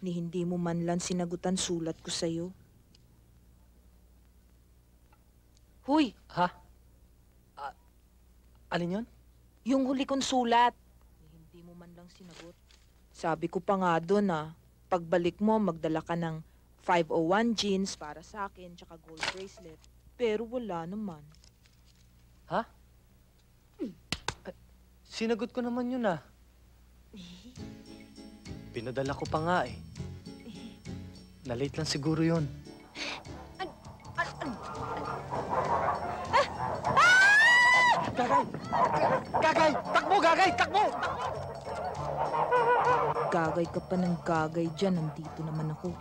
ni hindi mo man lang sinagutan sulat ko sa'yo. Huy! Ha? Alin yun? Yung huli kong sulat. Hindi mo man lang sinagot. Sabi ko pa nga doon pagbalik mo, magdala ka ng 501 jeans para sa akin, tsaka gold bracelet. Pero wala naman. Ha? Sinagot ko naman yun Pinadala ko pa nga Na-late lang siguro yun. Gagay! Gagay! Takbo, Gagay! Takbo! Gagay ka pa ng gagay dyan. Nandito naman ako.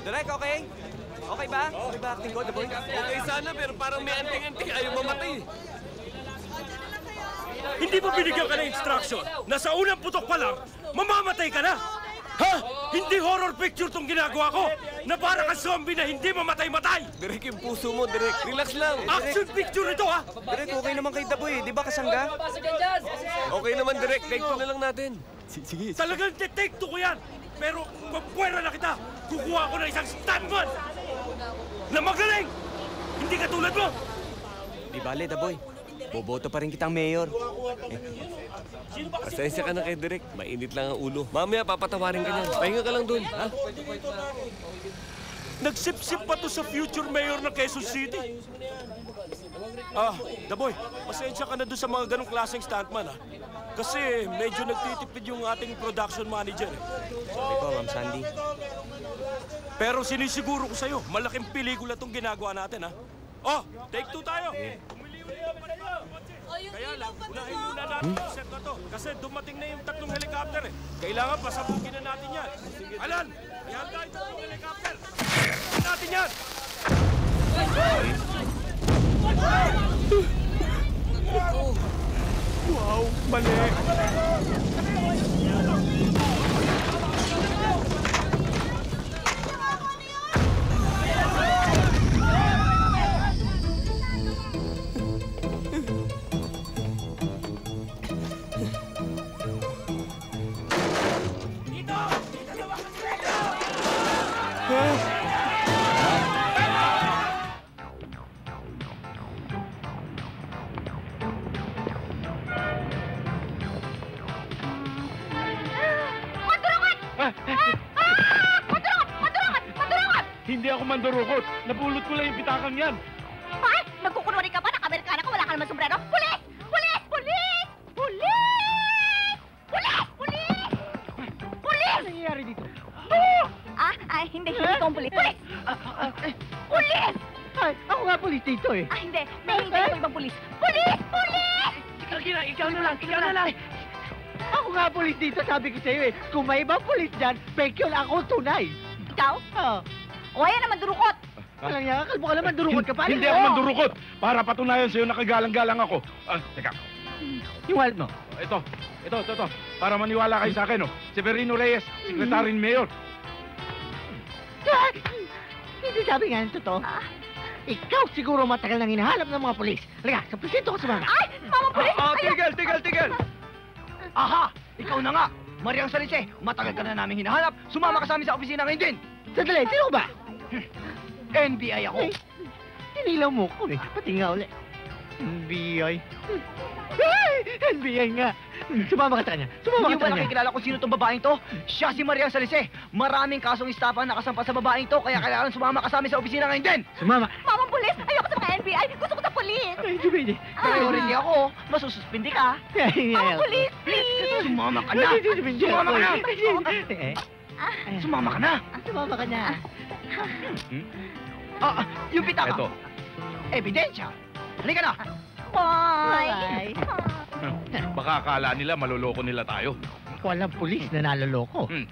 Direk, okay? Okay ba? Okay ba acting ko, The Boy? Okay sana, pero parang may anting-anting ayaw mamatay. Hindi mo binigyan ka ng instruction na sa unang putok pa lang, mamamatay ka na! Ha? Hindi horror picture tong ginagawa ko na para kang zombie na hindi mamatay-matay! Direk, yung puso mo, Direk. Relax lang. Action picture ito, ha? Direk, okay naman kay The Boy. Di ba kasangga? Okay naman, Direk. Take two na lang natin. Sige. Talagang take two ko yan! Pero kung puwera na kita, kukuha ko ng isang stuntman na magaling! Hindi katulad mo! Di bale, The Boy. Boboto pa rin kitang mayor. Pasensya ka na kay Direk. Mainit lang ang ulo. Mamaya papatawarin ka niyan. Pahinga ka lang dun, ha? Nagsip-sip pa to sa future mayor ng Quezon City. The Boy, pasensya ka na doon sa mga ganong klaseng stuntman, Kasi medyo nagtitipid yung ating production manager, Sabi ko, Ma'am Sandy. Pero sinisiguro ko sa'yo, malaking pelikula tong ginagawa natin, take two tayo. Kaya lang, unahin muna natin yung set na to. Kasi dumating na yung tatlong helicopter, Kailangan pasabugin na natin yan. Alan, ihanda yung tatlong helicopter. Pasabugin natin yan! Wow, mali! Hindi ako mandurukot. Napulot ko lang yung pitakang yan. Ay! Nagkukunwari ka ba? Naka-Amerikana ka? Wala ka naman sombrero? Pulis! Pulis! Pulis! Pulis! Pulis! Pulis! Pulis! Ano nangyayari dito? Hindi ito ang pulis. Pulis! Pulis! Ay, ako nga pulis dito Hindi. May hintay ko ibang pulis. Pulis! Pulis! Ikaw na lang, ikaw na lang. Ako nga pulis dito, sabi ko sa'yo Kung may ibang pulis dyan, fake yun, ako tunay. Ikaw? O ayan naman durukot. Walang yan, kalbo ka naman, durukot ka pa. Hindi ako mandurukot. Para patunayan sa'yo na kagalang-galang ako. Teka. Yung wallet mo. Ito. Para maniwala kayo sa akin, Severino Reyes, Secretary ni Mayor. Hindi sabi nga yung totoo. Ikaw siguro matagal nang hinahanap ng mga pulis. Halika, sa presinto ko sumama. Ay! Mama pulis! Tigil! Aha! Ikaw na nga! Mariang Salise, matagal ka na namin hinahanap. Sumama ka sa amin sa opisina ngayon din. Sandali, sino ba? NBI ako. Tinilaw mo ko Pati nga ulit. NBI. Ay! NBI nga. Sumama ka sa kanya. Hindi ba nakikilala kung sino tong babaeng to? Siya si Mariang Salise. Maraming kasong istapa ang nakasampa sa babaeng to, kaya kailangan sumama ka sa amin sa opisina ngayon din. Sumama. Mamang pulis! Ayoko sa mga NBI! Gusto ko sa pulis! Ay, Jumidi. Priority ako. Masususpindi ka. Mamang pulis, please! Sumama ka na. Sumama ka na. Sumama ka na. Sumama ka na. Yung pitaka. Eto. Ebidensya. Halika na. Bye! Baka akala nila maloloko nila tayo. Walang pulis na naloloko. Hmm.